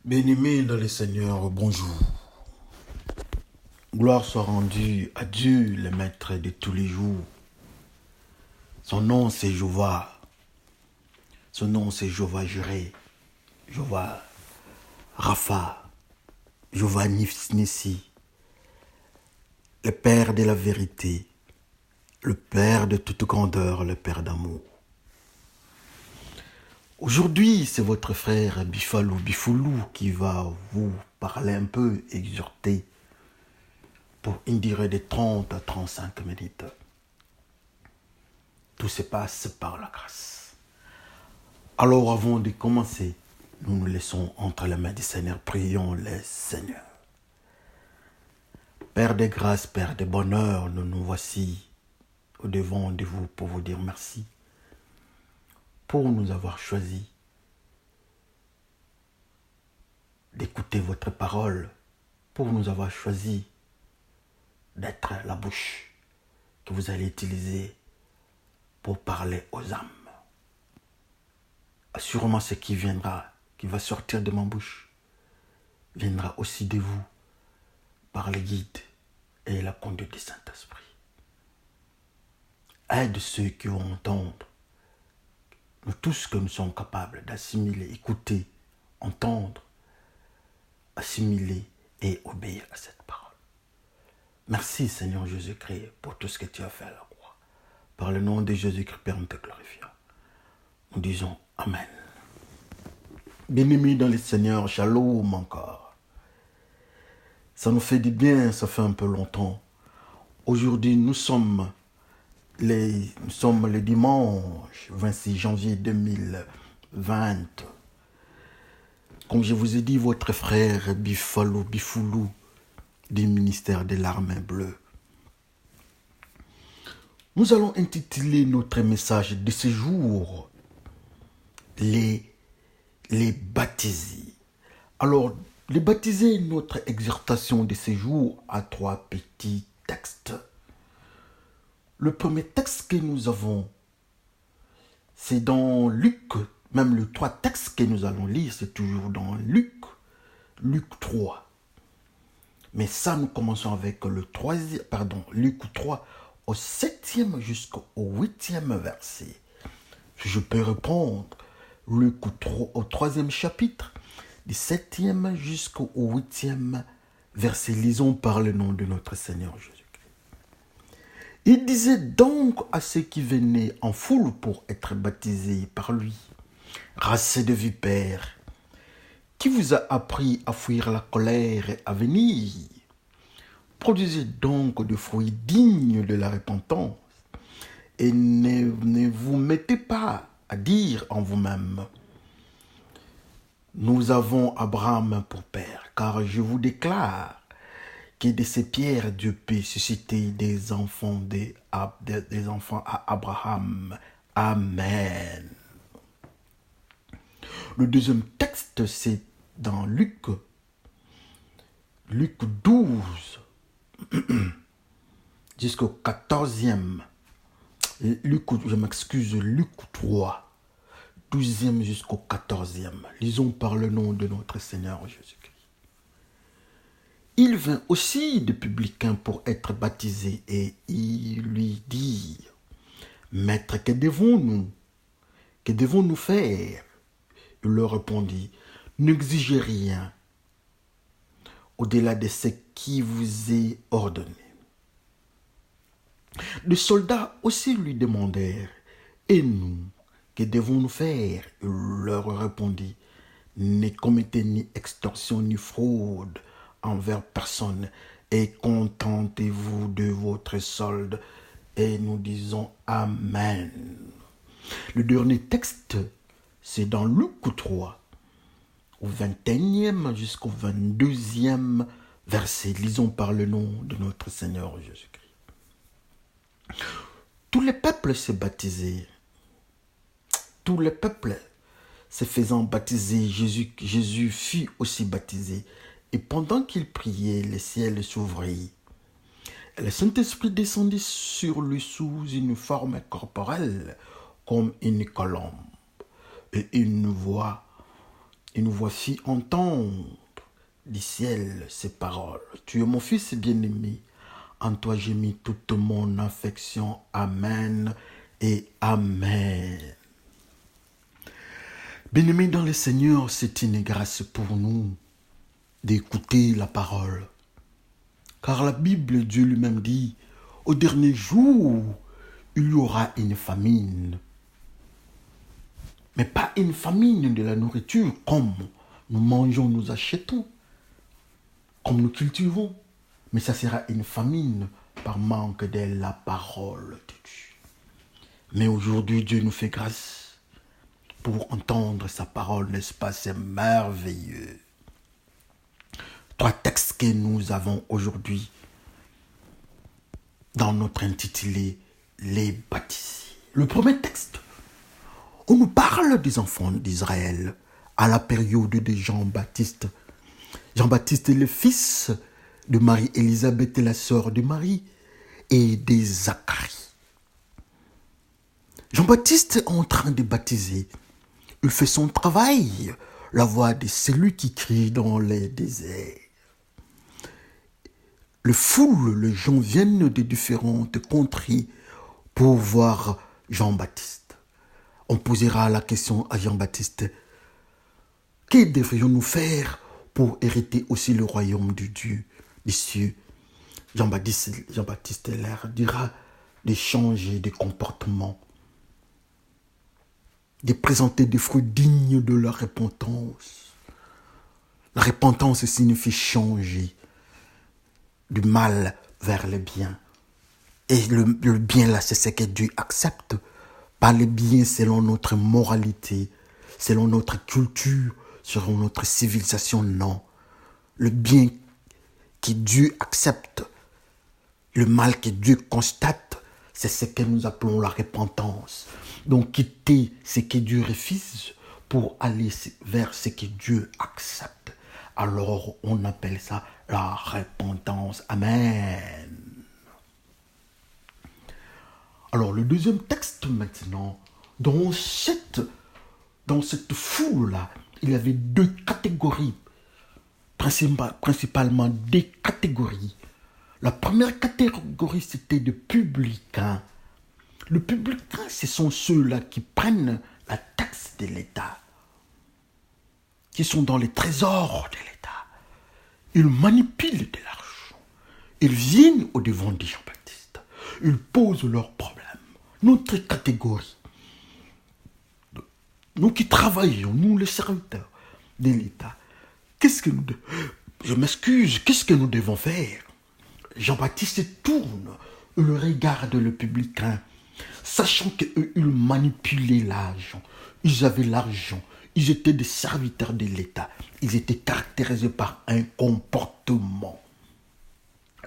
Bien-aimés dans le Seigneur, bonjour. Gloire soit rendue à Dieu, le Maître de tous les jours. Son nom c'est Jéhovah. Son nom c'est Jéhovah Jireh, Jéhovah Rapha, Jéhovah Nissi, le Père de la vérité, le Père de toute grandeur, le Père d'amour. Aujourd'hui, c'est votre frère Bifoulou qui va vous parler un peu, exhorter pour une durée de 30 à 35 minutes. Tout se passe par la grâce. Alors avant de commencer, nous nous laissons entre les mains du Seigneur. Prions le Seigneur. Père de grâce, Père de bonheur, nous nous voici au-devant de vous pour vous dire merci. Pour nous avoir choisis d'écouter votre parole, pour nous avoir choisi d'être la bouche que vous allez utiliser pour parler aux âmes. Assurément, ce qui viendra, qui va sortir de ma bouche, viendra aussi de vous par le guide et la conduite du Saint-Esprit. Aide ceux qui vont entendre, nous tous que nous sommes capables d'assimiler, écouter, entendre, assimiler et obéir à cette parole. Merci Seigneur Jésus-Christ pour tout ce que tu as fait à la croix. Par le nom de Jésus-Christ, Père, nous te glorifions. Nous disons Amen. Bien-aimés dans le Seigneur, shalom encore. Ça nous fait du bien, ça fait un peu longtemps. Aujourd'hui, nous sommes le dimanche 26 janvier 2020. Comme je vous ai dit, votre frère Bifoulou du ministère de l'Armée bleue. Nous allons intituler notre message de ce jour les baptisés. Alors, les baptisés, notre exhortation de ce jour a 3 petits textes. Le premier texte que nous avons, c'est dans Luc. Même les 3 textes que nous allons lire, c'est toujours dans Luc 3. Mais ça, nous commençons avec Luc 3, au 7e jusqu'au 8e verset. Je peux répondre, Luc 3, au 3e chapitre, du 7e jusqu'au 8e verset. Lisons par le nom de notre Seigneur Jésus-Christ. Il disait donc à ceux qui venaient en foule pour être baptisés par lui: race de vipères, qui vous a appris à fuir la colère et à venir? Produisez donc des fruits dignes de la repentance, et ne vous mettez pas à dire en vous-même: nous avons Abraham pour père, car je vous déclare que de ces pierres Dieu peut susciter des enfants à Abraham. Amen. Le deuxième texte, c'est dans Luc 12 jusqu'au 14e. Luc 3, 12e jusqu'au 14e. Lisons par le nom de notre Seigneur Jésus-Christ. Il vint aussi des publicains pour être baptisés, et ils lui dirent: Maître, que devons-nous faire? Il leur répondit: n'exigez rien au-delà de ce qui vous est ordonné. Les soldats aussi lui demandèrent: et nous, que devons-nous faire? Il leur répondit: ne commettez ni extorsion ni fraude envers personne, et contentez-vous de votre solde. Et nous disons Amen. Le dernier texte, c'est dans Luc 3, au 21e jusqu'au 22e verset. Lisons par le nom de notre Seigneur Jésus-Christ. Tout le peuple s'est baptisé. Tout le peuple se faisant baptiser, Jésus fut aussi baptisé. Et pendant qu'il priait, le ciel s'ouvrit. Et le Saint-Esprit descendit sur lui sous une forme corporelle, comme une colombe. Et une voix Et nous voici entendre du ciel ces paroles. Tu es mon fils bien-aimé. En toi j'ai mis toute mon affection. Amen et Amen. Bien-aimés dans le Seigneur, c'est une grâce pour nous d'écouter la parole. Car la Bible, Dieu lui-même dit, au dernier jour, il y aura une famine. Mais pas une famine de la nourriture comme nous mangeons, nous achetons, comme nous cultivons. Mais ça sera une famine par manque de la parole de Dieu. Mais aujourd'hui, Dieu nous fait grâce pour entendre sa parole, n'est-ce pas? C'est merveilleux. 3 textes que nous avons aujourd'hui dans notre intitulé Les baptisés. Le premier texte, on nous parle des enfants d'Israël à la période de Jean-Baptiste. Jean-Baptiste est le fils de Marie-Élisabeth, la sœur de Marie, et de Zacharie. Jean-Baptiste est en train de baptiser. Il fait son travail, la voix de celui qui crie dans les déserts. Les foules, les gens viennent de différentes contrées pour voir Jean-Baptiste. On posera la question à Jean-Baptiste, que devrions-nous faire pour hériter aussi le royaume de Dieu, des cieux? Jean-Baptiste leur dira de changer de comportement, de présenter des fruits dignes de la repentance. La repentance signifie changer du mal vers le bien. Et le bien là, c'est ce que Dieu accepte. Pas le bien selon notre moralité, selon notre culture, selon notre civilisation, non. Le bien que Dieu accepte, le mal que Dieu constate, c'est ce que nous appelons la repentance. Donc quitter ce que Dieu refuse pour aller vers ce que Dieu accepte. Alors on appelle ça la repentance. Amen. Alors le deuxième texte maintenant, dans cette foule-là, il y avait 2 catégories, principalement des catégories. La première catégorie, c'était des publicains. Le publicain, ce sont ceux-là qui prennent la taxe de l'État, qui sont dans les trésors de l'État. Ils manipulent de l'argent. Ils viennent au devant de Jean-Baptiste. Ils posent leurs problèmes. Notre catégorie, nous qui travaillons, nous les serviteurs de l'État, qu'est-ce que nous devons faire? Jean-Baptiste tourne, il regarde le publicain, sachant qu'eux, ils manipulaient l'argent. Ils avaient l'argent. Ils étaient des serviteurs de l'État. Ils étaient caractérisés par un comportement.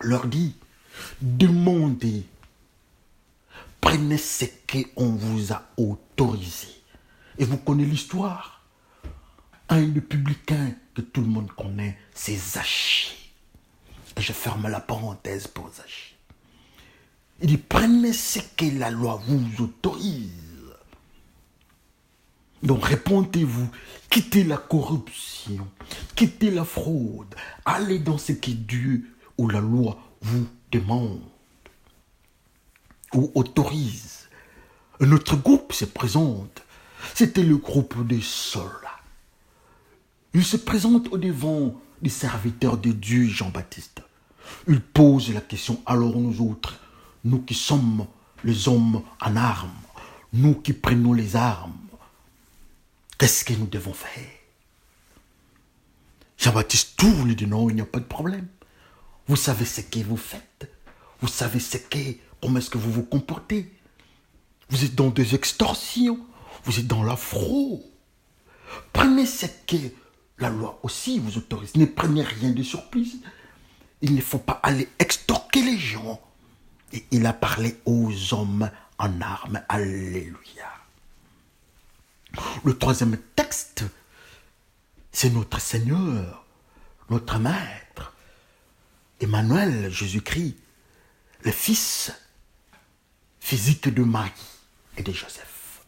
Leur dit, demandez, prenez ce qu'on vous a autorisé. Et vous connaissez l'histoire. Un des publicains que tout le monde connaît, c'est Zaché. Et je ferme la parenthèse pour Zaché. Il dit, prenez ce que la loi vous autorise. Donc répondez-vous, quittez la corruption, quittez la fraude, allez dans ce que Dieu ou la loi vous demande ou autorise. Notre groupe se présente, c'était le groupe des soldats. Il se présente au devant des serviteurs de Dieu, Jean-Baptiste. Il pose la question, alors nous autres, nous qui sommes les hommes en armes, nous qui prenons les armes, qu'est-ce que nous devons faire? Jean-Baptiste tourne et dit non, il n'y a pas de problème. Vous savez ce que vous faites. Vous savez comment est-ce que vous vous comportez. Vous êtes dans des extorsions. Vous êtes dans la fraude. Prenez ce que la loi aussi vous autorise. Ne prenez rien de surprise. Il ne faut pas aller extorquer les gens. Et il a parlé aux hommes en armes. Alléluia. Le troisième texte, c'est notre Seigneur, notre Maître, Emmanuel, Jésus-Christ, le Fils physique de Marie et de Joseph.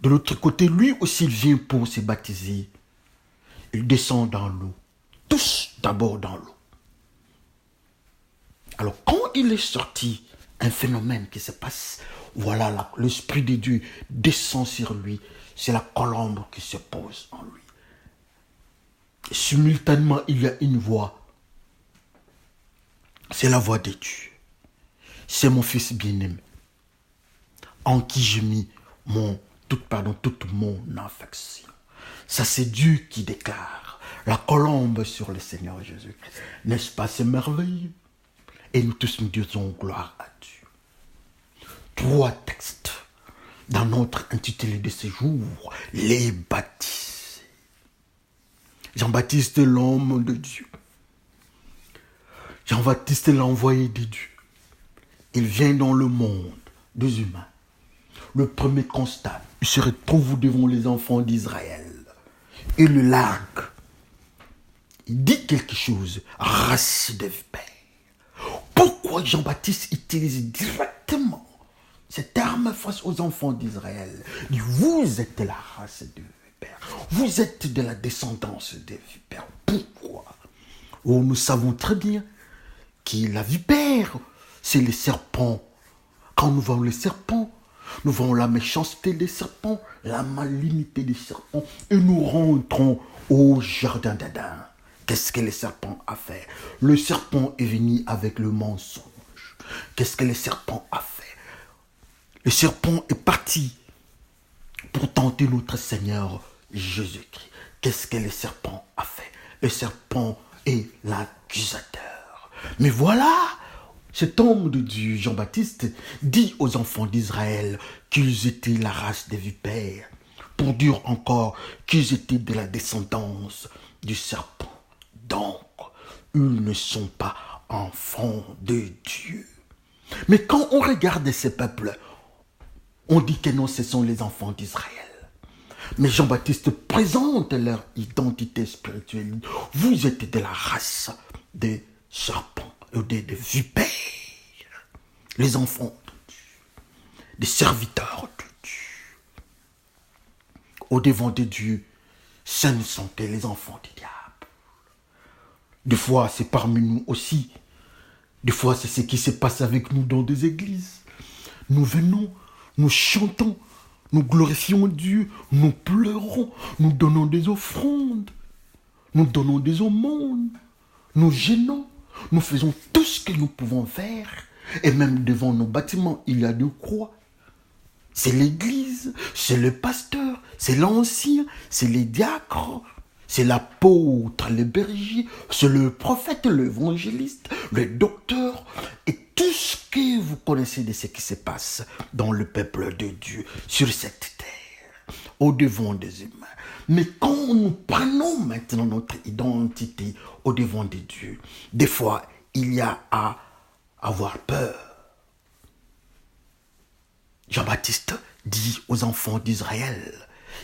De l'autre côté, lui aussi il vient pour se baptiser. Il descend dans l'eau. Tous d'abord dans l'eau. Alors quand il est sorti, un phénomène qui se passe, voilà, l'Esprit de Dieu descend sur lui. C'est la colombe qui se pose en lui. Et simultanément, il y a une voix. C'est la voix de Dieu. C'est mon fils bien-aimé, en qui j'ai mis toute mon affection. Ça, c'est Dieu qui déclare la colombe sur le Seigneur Jésus-Christ. N'est-ce pas, c'est merveilleux? Et nous tous, nous disons gloire à Dieu. 3 textes dans notre intitulé de ce jour, les baptisés. Jean-Baptiste, l'homme de Dieu. Jean-Baptiste, l'envoyé de Dieu. Il vient dans le monde des humains. Le premier constat, il se retrouve devant les enfants d'Israël. Il le largue. Il dit quelque chose, race de vipères. Pourquoi Jean-Baptiste utilise directement ce terme face aux enfants d'Israël? Il dit, vous êtes la race de vipères. Vous êtes de la descendance des vipères. Pourquoi? Oh, nous savons très bien que la vipère, c'est les serpents. Quand nous voyons les serpents, nous voyons la méchanceté des serpents, la malignité des serpents, et nous rentrons au jardin d'Adam. Qu'est-ce que le serpent a fait? Le serpent est venu avec le mensonge. Qu'est-ce que le serpent a fait? Le serpent est parti pour tenter notre Seigneur Jésus-Christ. Qu'est-ce que le serpent a fait? Le serpent est l'accusateur. Mais voilà, cet homme de Dieu, Jean-Baptiste, dit aux enfants d'Israël qu'ils étaient la race des vipères, pour dire encore qu'ils étaient de la descendance du serpent. Donc, ils ne sont pas enfants de Dieu. Mais quand on regarde ces peuples, on dit que non, ce sont les enfants d'Israël. Mais Jean-Baptiste présente leur identité spirituelle. Vous êtes de la race des serpents, des vipères, les enfants de Dieu, des serviteurs de Dieu. Au devant de Dieu, ce ne sont que les enfants du diable. Des fois, c'est parmi nous aussi. Des fois, c'est ce qui se passe avec nous dans des églises. Nous venons, nous chantons, nous glorifions Dieu, nous pleurons, nous donnons des offrandes, nous donnons des aumônes, nous gênons, nous faisons tout ce que nous pouvons faire. Et même devant nos bâtiments, il y a deux croix. C'est l'église, c'est le pasteur, c'est l'ancien, c'est les diacres, c'est l'apôtre, le berger, c'est le prophète, l'évangéliste, le docteur, et tout ce que vous connaissez de ce qui se passe dans le peuple de Dieu, sur cette terre, au devant des humains. Mais quand nous prenons maintenant notre identité au devant de Dieu, des fois, il y a à avoir peur. Jean-Baptiste dit aux enfants d'Israël,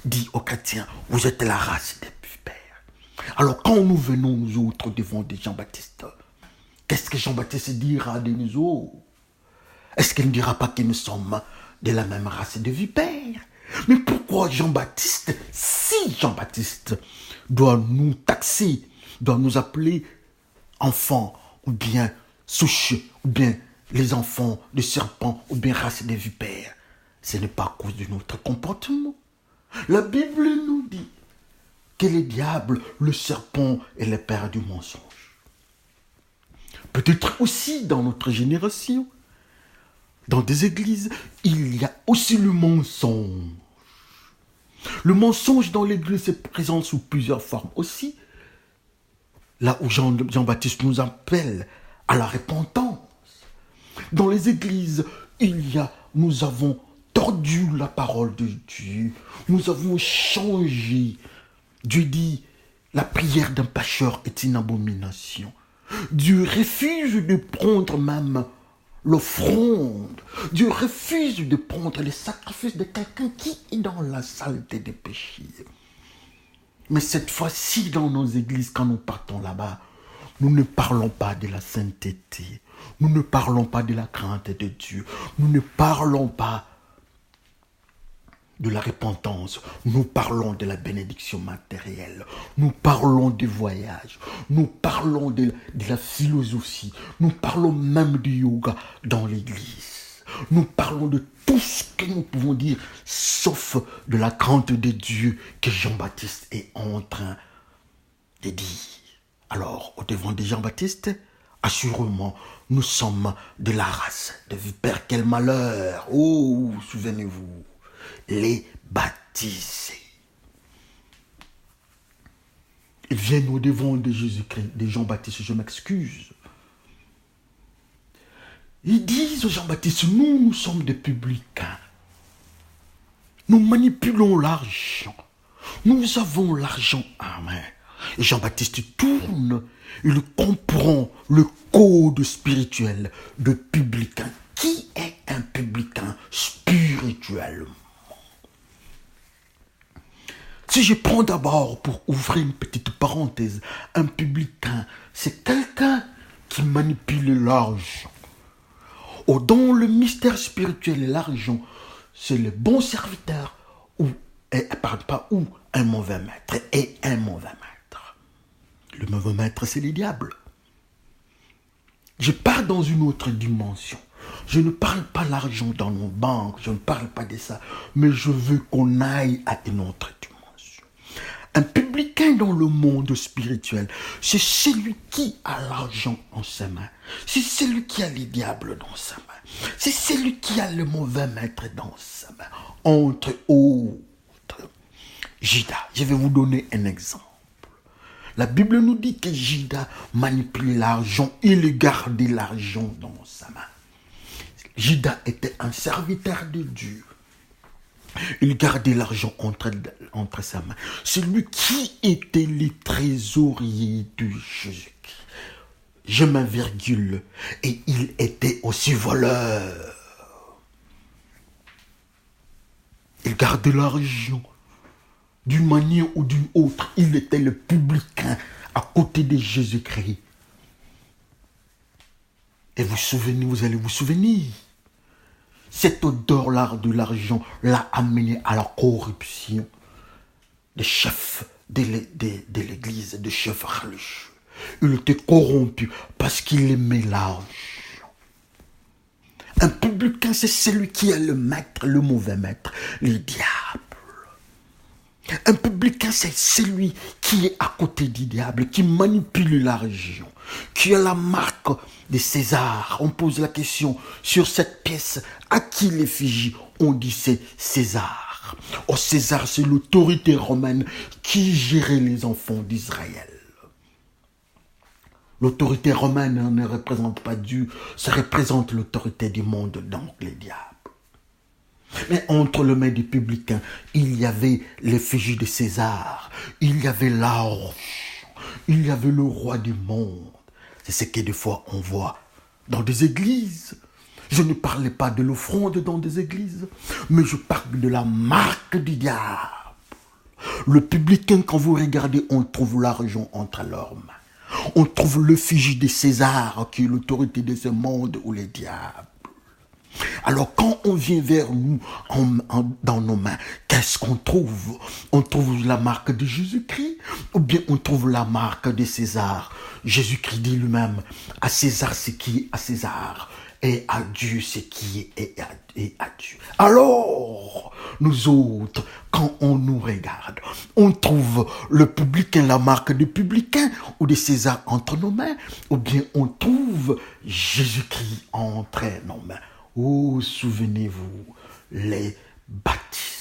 dit aux chrétiens, vous êtes la race des vipères. Alors quand nous venons, nous autres, devant de Jean-Baptiste, qu'est-ce que Jean-Baptiste dira de nous autres? Est-ce qu'il ne dira pas que nous sommes de la même race de vipères? Mais pourquoi Jean-Baptiste, si Jean-Baptiste doit nous taxer, doit nous appeler enfants, ou bien souches, ou bien les enfants de serpents, ou bien race de vipères, ce n'est pas à cause de notre comportement. La Bible nous dit que le diable, le serpent est le père du mensonge. Peut-être aussi dans notre génération, dans des églises, il y a aussi le mensonge. Le mensonge dans l'église est présent sous plusieurs formes aussi. Là où Jean-Baptiste nous appelle à la repentance. Dans les églises, nous avons tordu la parole de Dieu. Nous avons changé. Dieu dit, la prière d'un pécheur est une abomination. Dieu refuse de prendre même l'offrande. Dieu refuse de prendre le sacrifice de quelqu'un qui est dans la saleté des péchés. Mais cette fois-ci, dans nos églises, quand nous partons là-bas, nous ne parlons pas de la sainteté. Nous ne parlons pas de la crainte de Dieu. Nous ne parlons pas de la repentance, nous parlons de la bénédiction matérielle, nous parlons des voyages, nous parlons de la philosophie, nous parlons même du yoga dans l'église. Nous parlons de tout ce que nous pouvons dire, sauf de la crainte de Dieu que Jean-Baptiste est en train de dire. Alors, au devant de Jean-Baptiste, assurément, nous sommes de la race de vipères. Quel malheur! Oh, souvenez-vous, les baptisés. Ils viennent au devant de Jésus-Christ, de Jean-Baptiste, je m'excuse. Ils disent au Jean-Baptiste, nous sommes des publicains. Nous manipulons l'argent. Nous avons l'argent en main. Et Jean-Baptiste tourne, il comprend le code spirituel de publicain. Qui est un publicain spirituellement? Si je prends d'abord, pour ouvrir une petite parenthèse, un publicain, c'est quelqu'un qui manipule l'argent. Oh, dans le mystère spirituel et l'argent, c'est le bon serviteur ou un mauvais maître et un mauvais maître. Le mauvais maître, c'est le diable. Je pars dans une autre dimension. Je ne parle pas de l'argent dans nos banques, je ne parle pas de ça, mais je veux qu'on aille à une autre dimension. Un publicain dans le monde spirituel, c'est celui qui a l'argent en sa main. C'est celui qui a les diables dans sa main. C'est celui qui a le mauvais maître dans sa main. Entre autres, Judas. Je vais vous donner un exemple. La Bible nous dit que Judas manipulait l'argent, il gardait l'argent dans sa main. Judas était un serviteur de Dieu. Il gardait l'argent entre sa main. C'est lui qui était le trésorier de Jésus-Christ. Je m'invirgule. Et il était aussi voleur. Il gardait l'argent. D'une manière ou d'une autre, il était le publicain à côté de Jésus-Christ. Et vous allez vous souvenir. Cette odeur-là de l'argent l'a amené à la corruption des chefs de l'église, des chefs religieux. Il était corrompu parce qu'il aimait l'argent. Un publicain, c'est celui qui est le maître, le mauvais maître, le diable. Un publicain, c'est celui qui est à côté du diable, qui manipule l'argent, qui a la marque de César. On pose la question sur cette pièce, à qui l'effigie? On dit c'est César. Oh, César, c'est l'autorité romaine qui gérait les enfants d'Israël. L'autorité romaine ne représente pas Dieu, ça représente l'autorité du monde, donc les diables. Mais entre les mains des publicains, il y avait l'effigie de César, il y avait l'argent, il y avait le roi du monde. C'est ce que des fois on voit dans des églises. Je ne parlais pas de l'offrande dans des églises, mais je parle de la marque du diable. Le publicain, quand vous regardez, on trouve l'argent entre leurs mains. On trouve l'effigie de César, qui est l'autorité de ce monde, ou les diables. Alors quand on vient vers nous dans nos mains, qu'est-ce qu'on trouve? On trouve la marque de Jésus-Christ ou bien on trouve la marque de César? Jésus-Christ dit lui-même, à César ce qui est à César et à Dieu ce qui est à Dieu. Alors, nous autres, quand on nous regarde, on trouve le publicain, la marque du publicain ou de César entre nos mains, ou bien on trouve Jésus-Christ entre nos mains. Oh, souvenez-vous, les baptisés.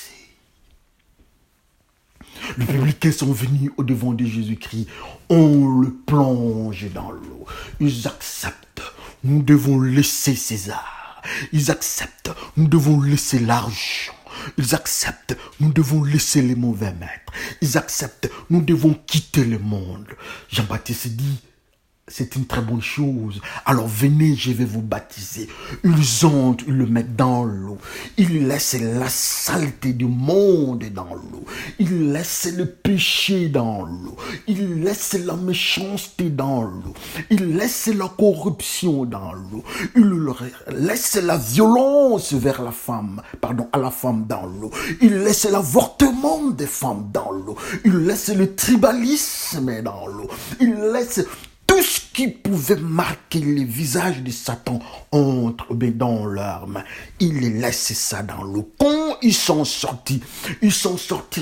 Les publicains sont venus au devant de Jésus-Christ. On le plonge dans l'eau. Ils acceptent. Nous devons laisser César. Ils acceptent. Nous devons laisser l'argent. Ils acceptent. Nous devons laisser les mauvais maîtres. Ils acceptent. Nous devons quitter le monde. Jean-Baptiste dit, c'est une très bonne chose. Alors venez, je vais vous baptiser. Ils entrent, ils le mettent dans l'eau. Ils laissent la saleté du monde dans l'eau. Ils laissent le péché dans l'eau. Ils laissent la méchanceté dans l'eau. Ils laissent la corruption dans l'eau. Ils laissent la violence vers la femme, à la femme dans l'eau. Ils laissent l'avortement des femmes dans l'eau. Ils laissent le tribalisme dans l'eau. Ils laissent tout ce qui pouvait marquer le visage de Satan entre dans leurs mains. Ils laissent ça dans l'eau. Quand ils sont sortis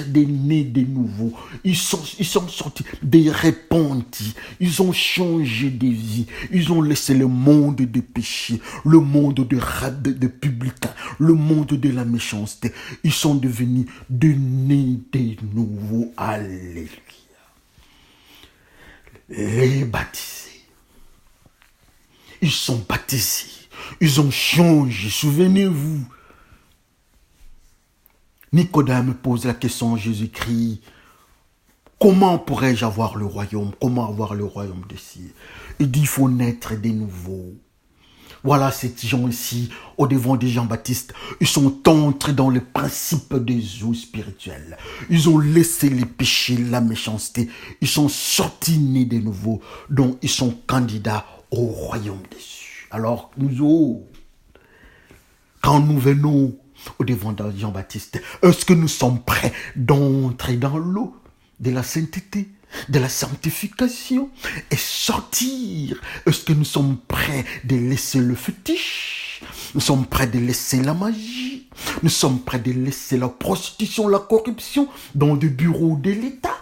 des nés des nouveaux. Ils sont sortis des repentis. Ils ont changé de vie. Ils ont laissé le monde des péchés, le monde de publicains, le monde de la méchanceté. Ils sont devenus des nés des nouveaux. Alléluia. Les baptisés. Ils sont baptisés. Ils ont changé. Souvenez-vous. Nicodème pose la question à Jésus-Christ. Comment pourrais-je avoir le royaume? Comment avoir le royaume des cieux? Il dit, il faut naître de nouveau. Voilà ces gens ici, au devant de Jean-Baptiste, ils sont entrés dans le principe des eaux spirituelles. Ils ont laissé les péchés, la méchanceté. Ils sont sortis nés de nouveau, donc ils sont candidats au royaume des cieux. Alors nous, quand nous venons au devant de Jean-Baptiste, est-ce que nous sommes prêts d'entrer dans l'eau de la sainteté, de la sanctification et sortir? Est-ce que nous sommes prêts de laisser le fétiche? Nous sommes prêts de laisser la magie? Nous sommes prêts de laisser la prostitution, la corruption dans des bureaux de l'État?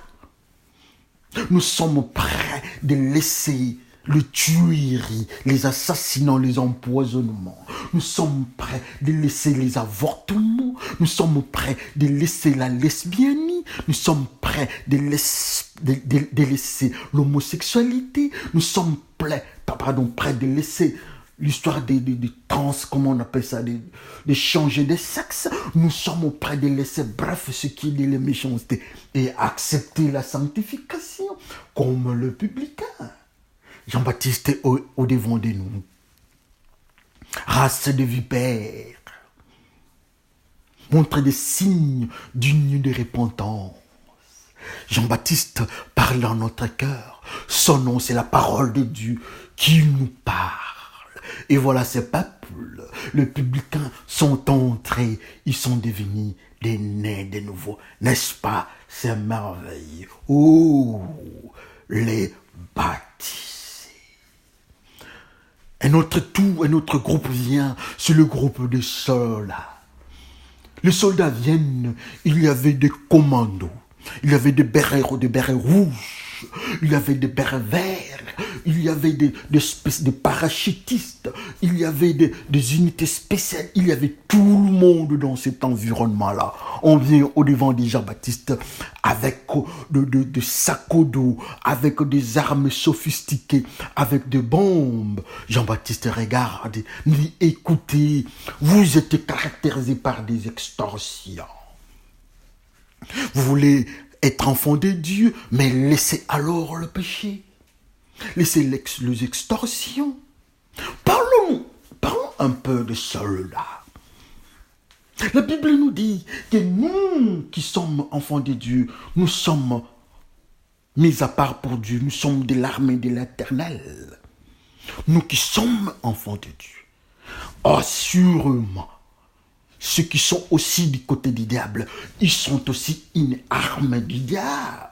Nous sommes prêts de laisser le tuerie, les assassinats, les empoisonnements. Nous sommes prêts de laisser les avortements. Nous sommes prêts de laisser la lesbianie. Nous sommes prêts de laisser l'homosexualité. Nous sommes prêts de laisser l'histoire des trans, comment on appelle ça, de changer de sexe. Nous sommes prêts de laisser, bref, ce qui est la méchanceté et accepter la sanctification comme le publicain. Jean-Baptiste est au devant de nous. Race de vipères. Montre des signes d'union de repentance. Jean-Baptiste parle dans notre cœur. Son nom, c'est la parole de Dieu qui nous parle. Et voilà ces peuples, les publicains sont entrés, ils sont devenus des nés de nouveau. N'est-ce pas? C'est merveilleux. Oh, les baptisés. Un autre groupe vient, c'est le groupe des soldats. Les soldats viennent, il y avait des commandos, il y avait des bérets rouges, il y avait des bérets verts, il y avait des parachutistes, il y avait des unités spéciales, il y avait tout le monde dans cet environnement-là. On vient au devant de Jean-Baptiste avec de sacs d'eau, avec des armes sophistiquées, avec des bombes. Jean-Baptiste regarde, dit, écoutez, vous êtes caractérisé par des extorsions. Vous voulez être enfant de Dieu, mais laissez alors le péché. Laissez les extorsions. Parlons un peu de cela. La Bible nous dit que nous qui sommes enfants de Dieu, nous sommes mis à part pour Dieu, nous sommes de l'armée de l'Éternel. Nous qui sommes enfants de Dieu. Assurément, ceux qui sont aussi du côté du diable, ils sont aussi une arme du diable.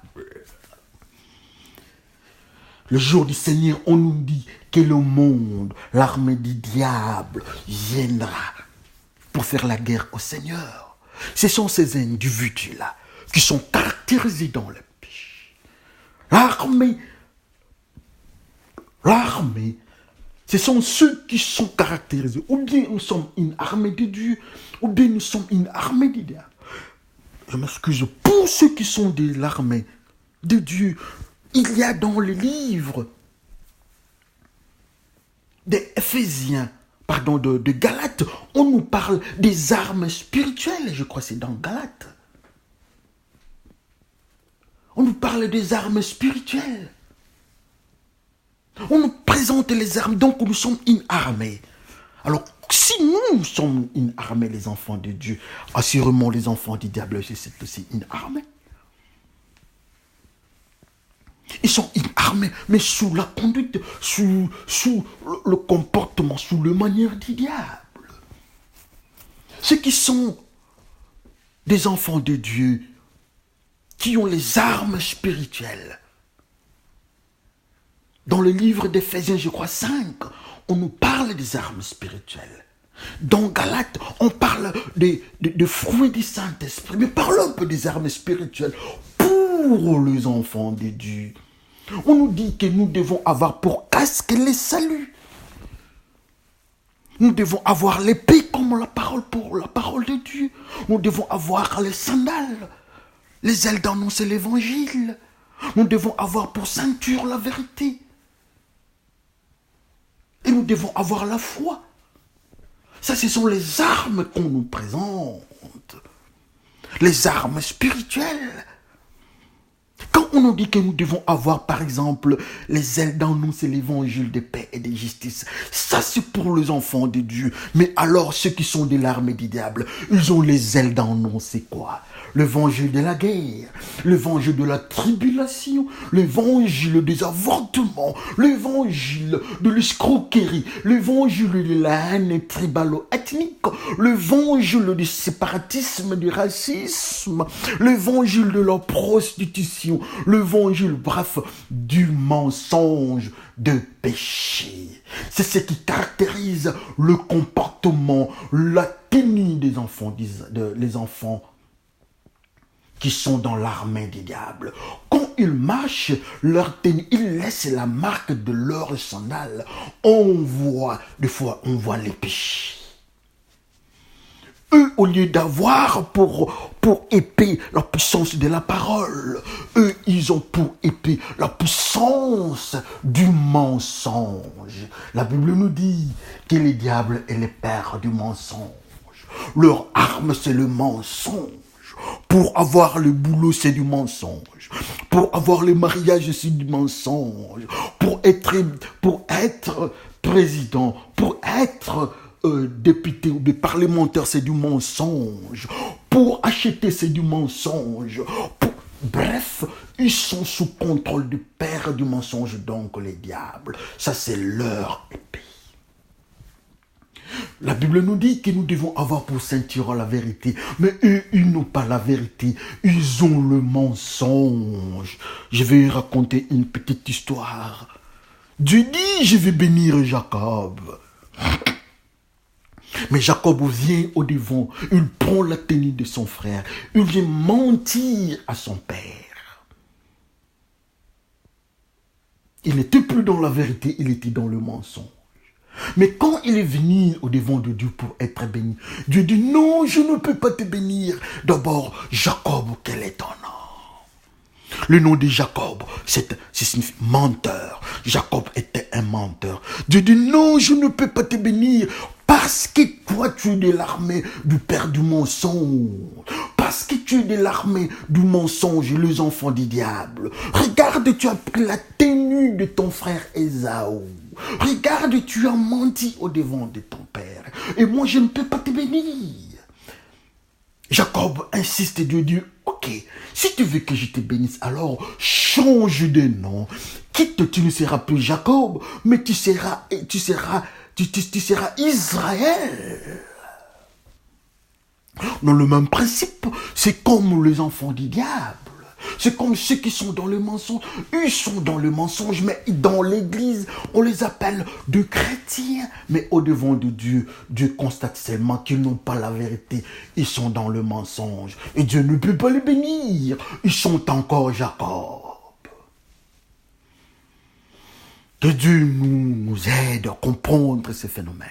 Le jour du Seigneur, on nous dit que le monde, l'armée du diable, viendra pour faire la guerre au Seigneur. Ce sont ces individus-là qui sont caractérisés dans le péché. L'armée, ce sont ceux qui sont caractérisés. Ou bien nous sommes une armée de Dieu, ou bien nous sommes une armée du diable. Je m'excuse pour ceux qui sont de l'armée de Dieu. Il y a dans le livre des Éphésiens, de Galates, on nous parle des armes spirituelles, je crois que c'est dans Galates. On nous parle des armes spirituelles. On nous représente les armes, donc nous sommes une armée. Alors, si nous sommes une armée, les enfants de Dieu, assurément les enfants du diable, c'est aussi une armée. Ils sont une armée, mais sous la conduite, sous le comportement, sous le manière du diable. Ceux qui sont des enfants de Dieu, qui ont les armes spirituelles. Dans le livre d'Éphésiens, je crois 5, on nous parle des armes spirituelles. Dans Galates, on parle des fruits du Saint-Esprit. Mais parlons un peu des armes spirituelles pour les enfants de Dieu. On nous dit que nous devons avoir pour casque les saluts. Nous devons avoir l'épée comme la parole pour la parole de Dieu. Nous devons avoir les sandales, les ailes d'annoncer l'évangile. Nous devons avoir pour ceinture la vérité. Et nous devons avoir la foi. Ça, ce sont les armes qu'on nous présente. Les armes spirituelles. Quand on nous dit que nous devons avoir, par exemple, les ailes d'annoncer l'évangile de paix et de justice, ça c'est pour les enfants de Dieu. Mais alors, ceux qui sont de l'armée du diable, ils ont les ailes d'annoncer quoi? L'évangile de la guerre, l'évangile de la tribulation, l'évangile des avortements, l'évangile de l'escroquerie, l'évangile de la haine tribalo-ethnique, l'évangile du séparatisme, du racisme, l'évangile de la prostitution, l'évangile, bref, du mensonge, de péché. C'est ce qui caractérise le comportement, la tenue des enfants, les enfants qui sont dans l'armée des diables. Quand ils marchent, leur tenue, ils laissent la marque de leur sandale. Des fois, on voit les péchés. Eux, au lieu d'avoir pour épée la puissance de la parole, eux, ils ont pour épée la puissance du mensonge. La Bible nous dit que les diables est le père du mensonge. Leur arme, c'est le mensonge. Pour avoir le boulot, c'est du mensonge. Pour avoir le mariage, c'est du mensonge. Pour être président, pour être député ou parlementaire, c'est du mensonge. Pour acheter, c'est du mensonge. Bref, ils sont sous contrôle du père du mensonge, donc les diables. Ça, c'est leur épée. La Bible nous dit que nous devons avoir pour ceinture la vérité. Mais eux, ils n'ont pas la vérité. Ils ont le mensonge. Je vais raconter une petite histoire. Dieu dit, je vais bénir Jacob. Mais Jacob vient au devant. Il prend la tenue de son frère. Il vient mentir à son père. Il n'était plus dans la vérité, il était dans le mensonge. Mais quand il est venu au devant de Dieu pour être béni, Dieu dit non, je ne peux pas te bénir. D'abord, Jacob, quel est ton nom? Le nom de Jacob, c'est signifie menteur. Jacob était un menteur. Dieu dit non, je ne peux pas te bénir parce que toi tu es de l'armée du père du mensonge. Parce que tu es de l'armée du mensonge, les enfants du diable. Regarde, tu as pris la tenue de ton frère Ésaü. Regarde, tu as menti au devant de ton père. Et moi, je ne peux pas te bénir. Jacob insiste, Dieu dit, ok, si tu veux que je te bénisse, alors change de nom. Quitte, tu ne seras plus Jacob, mais tu seras Israël. Dans le même principe, c'est comme les enfants du diable. C'est comme ceux qui sont dans le mensonge. Ils sont dans le mensonge, mais dans l'église, on les appelle de chrétiens. Mais au devant de Dieu, Dieu constate seulement qu'ils n'ont pas la vérité. Ils sont dans le mensonge. Et Dieu ne peut pas les bénir. Ils sont encore Jacob. Que Dieu nous aide à comprendre ces phénomènes.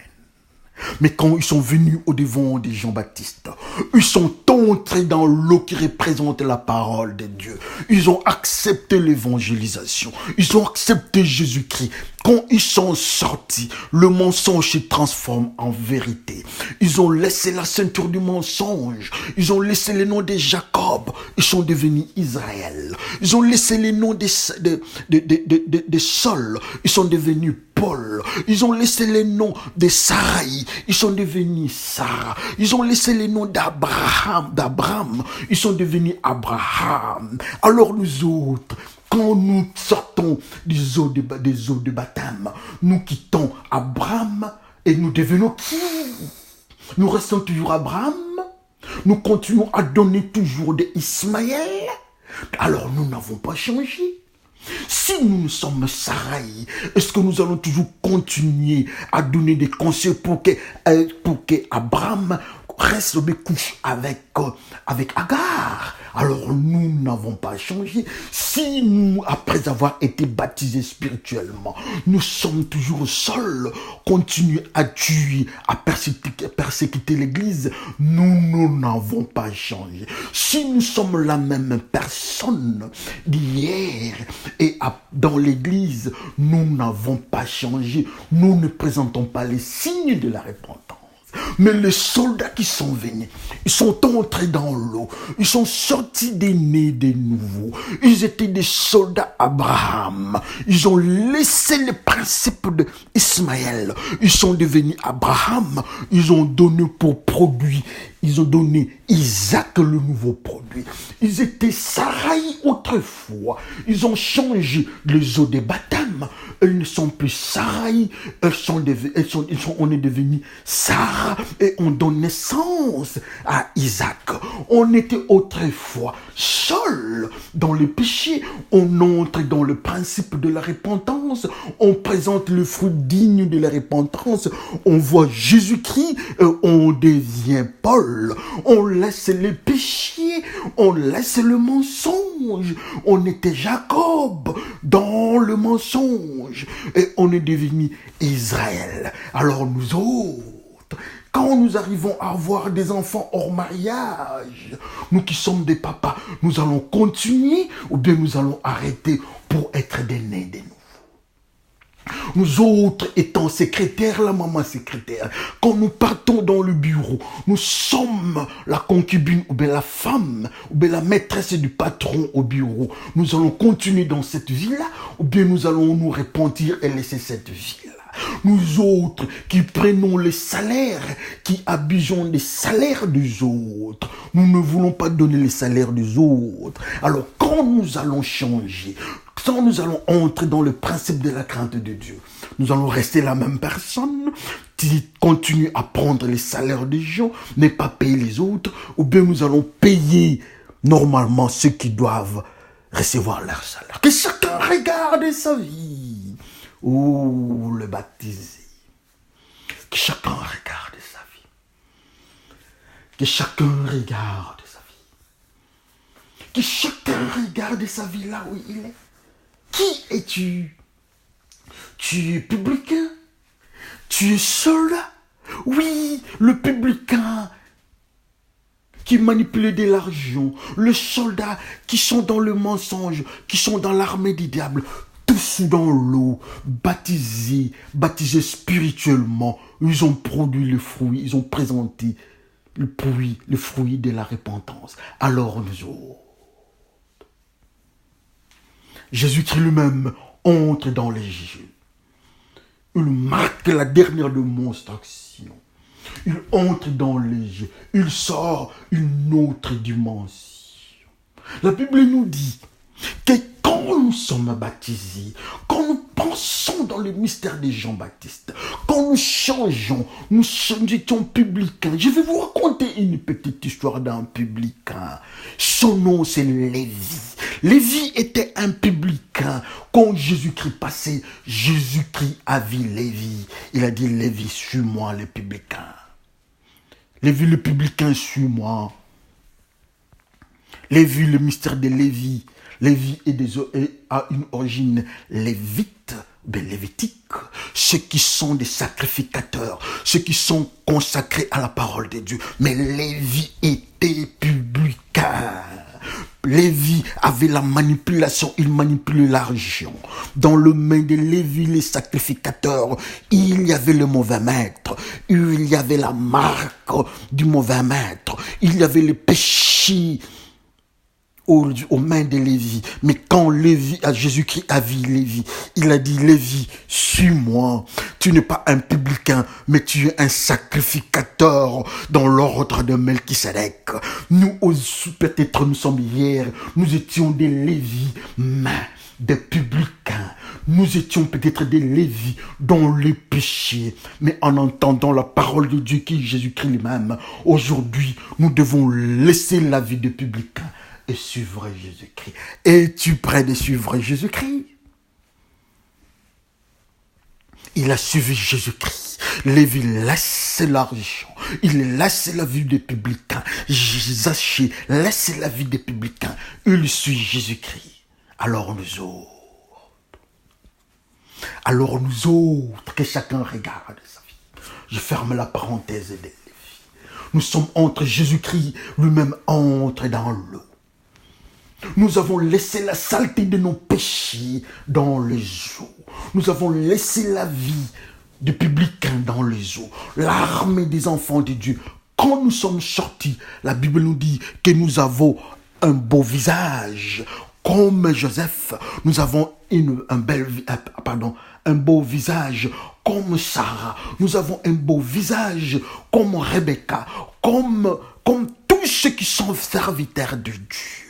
Mais quand ils sont venus au devant de Jean-Baptiste, ils sont entrés dans l'eau qui représente la parole de Dieu. Ils ont accepté l'évangélisation. Ils ont accepté Jésus-Christ Quand ils sont sortis, le mensonge se transforme en vérité. Ils ont laissé la ceinture du mensonge. Ils ont laissé les noms de Jacob. Ils sont devenus Israël. Ils ont laissé les noms de Saul. Ils sont devenus Paul. Ils ont laissé les noms de Sarai. Ils sont devenus Sarah. Ils ont laissé les noms d'Abraham. Ils sont devenus Abraham. Alors nous autres, quand nous sortons des eaux de baptême, nous quittons Abraham et nous devenons qui? Nous restons toujours Abraham. Nous continuons à donner toujours des Ismaël. Alors nous n'avons pas changé. Si nous sommes Sarai, est-ce que nous allons toujours continuer à donner des conseils pour que Abraham reste de couche avec Agar? Alors nous n'avons pas changé. Si nous, après avoir été baptisés spirituellement, nous sommes toujours seuls, continuer à tuer, à persécuter l'église, nous n'avons pas changé. Si nous sommes la même personne d'hier et dans l'église, nous n'avons pas changé. Nous ne présentons pas les signes de la repentance. Mais les soldats qui sont venus, ils sont entrés dans l'eau, ils sont sortis des nez des nouveaux, ils étaient des soldats Abraham, ils ont laissé les principes d'Ismaël, ils sont devenus Abraham, ils ont donné pour produit, ils ont donné Isaac le nouveau produit. Ils étaient Sarai autrefois, ils ont changé les eaux des baptêmes, elles ne sont plus Sarai, on est devenu Sarah et on donne naissance à Isaac. On était autrefois seul dans le péché, on entre dans le principe de la repentance, on présente le fruit digne de la repentance, on voit Jésus-Christ, on devient Paul, on laisse les péchés, on laisse le mensonge, on était Jacob dans le mensonge et on est devenu Israël. Alors nous autres, quand nous arrivons à avoir des enfants hors mariage, nous qui sommes des papas, nous allons continuer ou bien nous allons arrêter pour être des nés de nouveau. Nous autres étant secrétaires, la maman secrétaire, quand nous partons dans le bureau, nous sommes la concubine ou bien la femme ou bien la maîtresse du patron au bureau. Nous allons continuer dans cette vie-là ou bien nous allons nous repentir et laisser cette vie-là. Nous autres qui prenons les salaires, qui abusons des salaires des autres, nous ne voulons pas donner les salaires des autres. Alors quand nous allons changer, quand nous allons entrer dans le principe de la crainte de Dieu, nous allons rester la même personne qui continue à prendre les salaires des gens, mais pas payer les autres, ou bien nous allons payer normalement ceux qui doivent recevoir leur salaire. Que chacun regarde sa vie. Oh, le baptisé. Que chacun regarde sa vie. Que chacun regarde sa vie. Que chacun regarde sa vie là où il est. Qui es-tu? Tu es publicain? Tu es soldat? Oui, le publicain qui manipule de l'argent, le soldat qui sont dans le mensonge, qui sont dans l'armée du diable, tous dans l'eau, baptisés spirituellement, ils ont produit le fruit, ils ont présenté le fruit de la repentance. Alors nous autres, Jésus-Christ lui-même entre dans les jeux. Il marque la dernière démonstration. Il entre dans les jeux. Il sort une autre dimension. La Bible nous dit que quand nous sommes baptisés, quand nous pensons dans le mystère de Jean-Baptiste, quand nous changeons, nous étions publicains. Je vais vous raconter une petite histoire d'un publicain. Son nom, c'est Lévi. Lévi était un publicain. Quand Jésus-Christ passait, Jésus-Christ a vu Lévi. Il a dit, Lévi, suis-moi, le publicain. Lévi, le publicain, suis-moi. Lévi, le mystère de Lévi. Lévi a une origine lévite, lévitique. Ceux qui sont des sacrificateurs, ceux qui sont consacrés à la parole de Dieu. Mais Lévi était publicain. Lévi avait la manipulation, il manipulait l'argent. Dans le main de Lévi, les sacrificateurs, il y avait le mauvais maître, il y avait la marque du mauvais maître, il y avait le péché aux mains de Lévi. Mais quand Jésus-Christ a vu Lévi, il a dit: Lévi, suis-moi. Tu n'es pas un publicain, mais tu es un sacrificateur dans l'ordre de Melchisedec. Nous, peut-être nous sommes hier, nous étions des Lévis, mais des publicains. Nous étions peut-être des Lévis dans le péché, mais en entendant la parole de Dieu qui est Jésus-Christ lui-même, aujourd'hui, nous devons laisser la vie de publicain et suivre Jésus-Christ. Es-tu prêt de suivre Jésus-Christ? Il a suivi Jésus-Christ. Lévi laisse l'argent. Il laisse la vie des publicains. Zachée laisse la vie des publicains. Il suit Jésus-Christ. Alors nous autres, que chacun regarde sa vie. Je ferme la parenthèse de Lévi. Nous sommes entre Jésus-Christ lui-même entre dans l'eau. Nous avons laissé la saleté de nos péchés dans les eaux. Nous avons laissé la vie de publicains dans les eaux. L'armée des enfants de Dieu. Quand nous sommes sortis, la Bible nous dit que nous avons un beau visage. Comme Joseph, nous avons un beau visage. Comme Sarah, nous avons un beau visage. Comme Rebecca, comme tous ceux qui sont serviteurs de Dieu.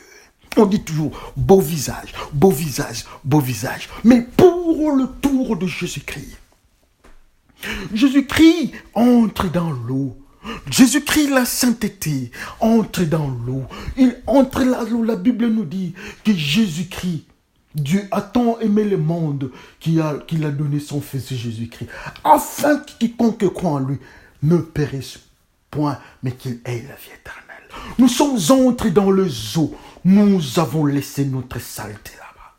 On dit toujours beau visage, beau visage, beau visage. Mais pour le tour de Jésus-Christ, Jésus-Christ entre dans l'eau. Jésus-Christ, la sainteté, entre dans l'eau. Il entre dans l'eau. La Bible nous dit que Jésus-Christ, Dieu a tant aimé le monde qu'il a donné son Fils Jésus-Christ, afin que quiconque croit en lui ne périsse point, mais qu'il ait la vie éternelle. Nous sommes entrés dans le zoo. Nous avons laissé notre saleté là-bas.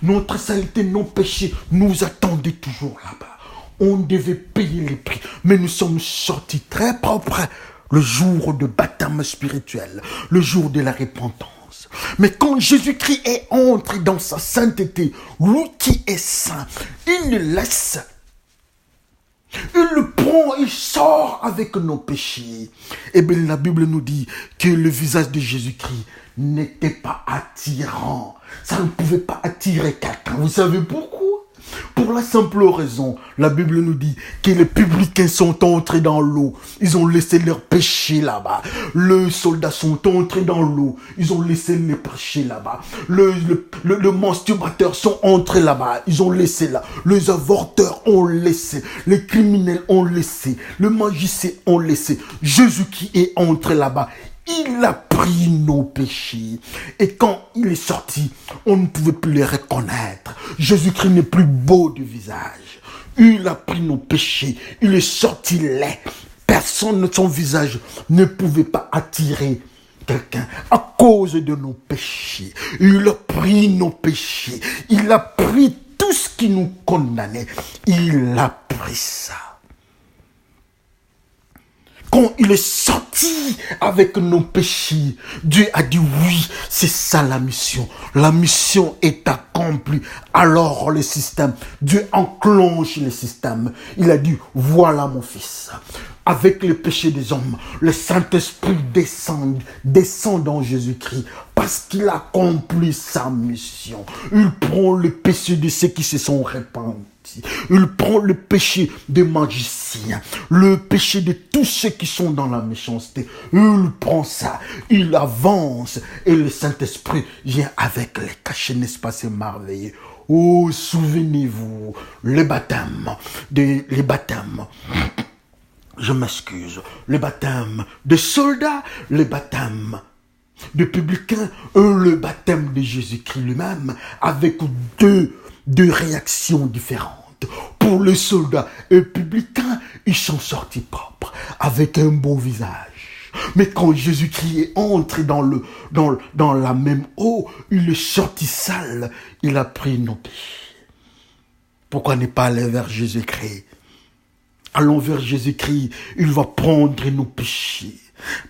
Notre saleté, nos péchés nous attendaient toujours là-bas. On devait payer les prix. Mais nous sommes sortis très propres le jour de baptême spirituel, le jour de la repentance. Mais quand Jésus-Christ est entré dans sa sainteté, lui qui est saint, il le laisse. Il le prend, il sort avec nos péchés. Et bien la Bible nous dit que le visage de Jésus-Christ n'était pas attirant. Ça ne pouvait pas attirer quelqu'un. Vous savez pourquoi? Pour la simple raison, la Bible nous dit que les publicains sont entrés dans l'eau. Ils ont laissé leurs péchés là-bas. Les soldats sont entrés dans l'eau. Ils ont laissé les péchés là-bas. Le masturbateur sont entrés là-bas. Ils ont laissé là. Les avorteurs ont laissé. Les criminels ont laissé. Le magicien ont laissé. Jésus qui est entré là-bas. Il a pris nos péchés. Et quand il est sorti, on ne pouvait plus les reconnaître. Jésus-Christ n'est plus beau du visage. Il a pris nos péchés. Il est sorti laid. Personne, son visage ne pouvait pas attirer quelqu'un à cause de nos péchés. Il a pris nos péchés. Il a pris tout ce qui nous condamnait. Il a pris ça. Quand il est sorti avec nos péchés, Dieu a dit oui, c'est ça la mission. La mission est accomplie. Alors le système, Dieu enclenche le système. Il a dit, voilà mon fils. Avec le péché des hommes, le Saint-Esprit descend dans Jésus-Christ parce qu'il a accompli sa mission. Il prend le péché de ceux qui se sont répandus. Il prend le péché des magiciens, le péché de tous ceux qui sont dans la méchanceté. Il prend ça, il avance et le Saint-Esprit vient avec les cachets, n'est-ce pas, c'est merveilleux. Oh, souvenez-vous, les baptêmes, je m'excuse, le baptême de soldats, le baptême de publicains, le baptême de Jésus-Christ lui-même, avec deux réactions différentes. Pour les soldats et publicains, ils sont sortis propres, avec un beau visage. Mais quand Jésus-Christ est entré dans la même eau, il est sorti sale, il a pris nos péchés. Pourquoi ne pas aller vers Jésus-Christ? Allons vers Jésus-Christ, il va prendre nos péchés.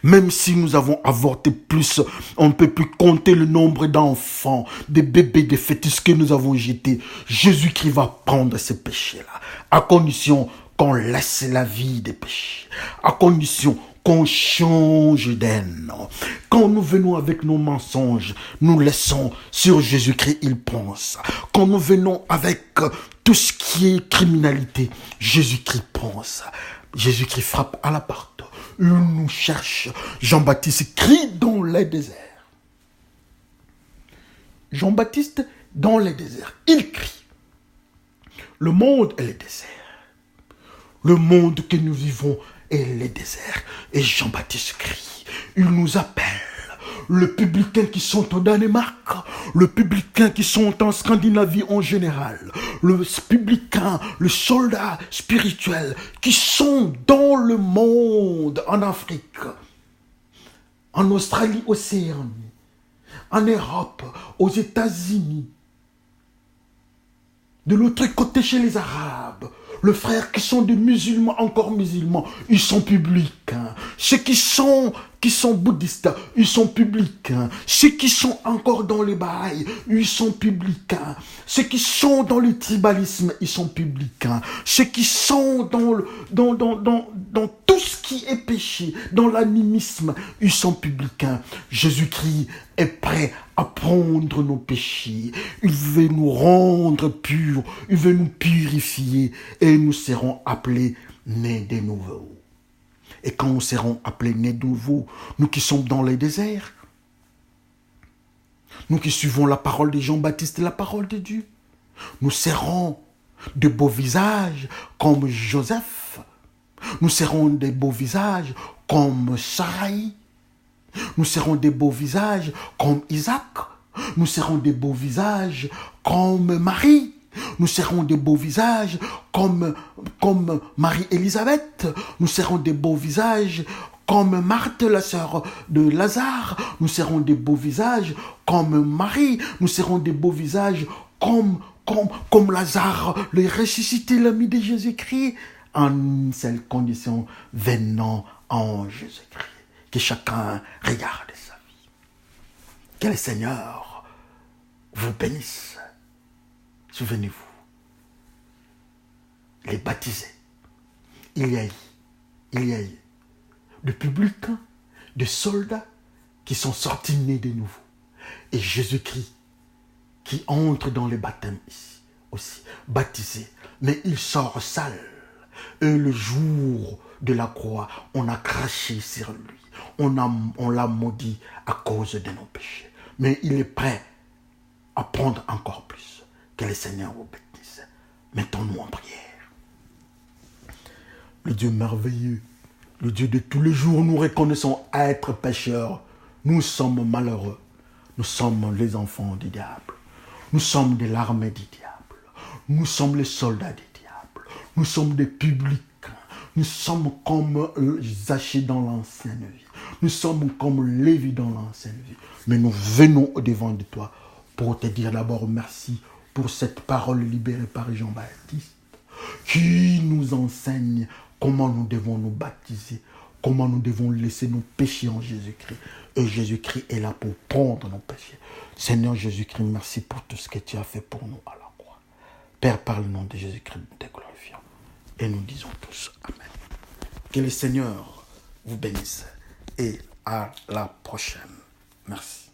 Même si nous avons avorté plus, on ne peut plus compter le nombre d'enfants, de bébés, de fœtus que nous avons jetés. Jésus-Christ va prendre ces péchés-là, à condition qu'on laisse la vie des péchés, à condition qu'on change d'aine. Quand nous venons avec nos mensonges, nous laissons sur Jésus-Christ, il pense. Quand nous venons avec tout ce qui est criminalité, Jésus-Christ pense. Jésus-Christ frappe à la porte. Il nous cherche. Jean-Baptiste crie dans les déserts. Jean-Baptiste dans les déserts, il crie. Le monde est le désert. Le monde que nous vivons est le désert. Et Jean-Baptiste crie. Il nous appelle. Le publicain qui sont au Danemark, le publicain qui sont en Scandinavie en général, le publicain, le soldat spirituel qui sont dans le monde, en Afrique, en Australie, Océanie, en Europe, aux États-Unis, de l'autre côté chez les Arabes, les frères qui sont des musulmans, encore musulmans, ils sont publics. Ceux qui sont bouddhistes, ils sont publics. Ceux qui sont encore dans les bails, ils sont publics. Ceux qui sont dans le tribalisme, ils sont publics. Ceux qui sont dans tout ce qui est péché, dans l'animisme, ils sont publics. Jésus-Christ est prêt à prendre nos péchés. Il veut nous rendre purs, il veut nous purifier et nous serons appelés nés de nouveau. Et quand nous serons appelés nés de nouveau, nous qui sommes dans les déserts, nous qui suivons la parole de Jean-Baptiste, la parole de Dieu, nous serons de beaux visages comme Joseph. Nous serons de beaux visages comme Sarai. Nous serons des beaux visages comme Isaac. Nous serons des beaux visages comme Marie. Nous serons des beaux visages comme Marie-Élisabeth. Nous serons des beaux visages comme Marthe, la sœur de Lazare. Nous serons des beaux visages comme Marie. Nous serons des beaux visages comme Lazare, le ressuscité, l'ami de Jésus-Christ, en une seule condition, venant en Jésus-Christ. Que chacun regarde sa vie. Que le Seigneur vous bénisse. Souvenez-vous, les baptisés, il y a eu de publicains, de soldats qui sont sortis nés de nouveau. Et Jésus-Christ qui entre dans les baptêmes ici aussi, baptisé, mais il sort sale. Et le jour de la croix, on a craché sur lui. On l'a maudit à cause de nos péchés. Mais il est prêt à prendre encore plus. Que le Seigneur vous bénisse. Mettons-nous en prière. Le Dieu merveilleux, le Dieu de tous les jours, nous reconnaissons être pécheurs. Nous sommes malheureux. Nous sommes les enfants du diable. Nous sommes de l'armée du diable. Nous sommes les soldats du diable. Nous sommes des publics. Nous sommes comme Zachée dans l'ancienne vie. Nous sommes comme Lévi dans l'ancienne vie. Mais nous venons au-devant de toi pour te dire d'abord merci pour cette parole libérée par Jean-Baptiste qui nous enseigne comment nous devons nous baptiser, comment nous devons laisser nos péchés en Jésus-Christ. Et Jésus-Christ est là pour prendre nos péchés. Seigneur Jésus-Christ, merci pour tout ce que tu as fait pour nous à la croix. Père, par le nom de Jésus-Christ, nous te glorifions. Et nous disons tous Amen. Que le Seigneur vous bénisse et à la prochaine. Merci.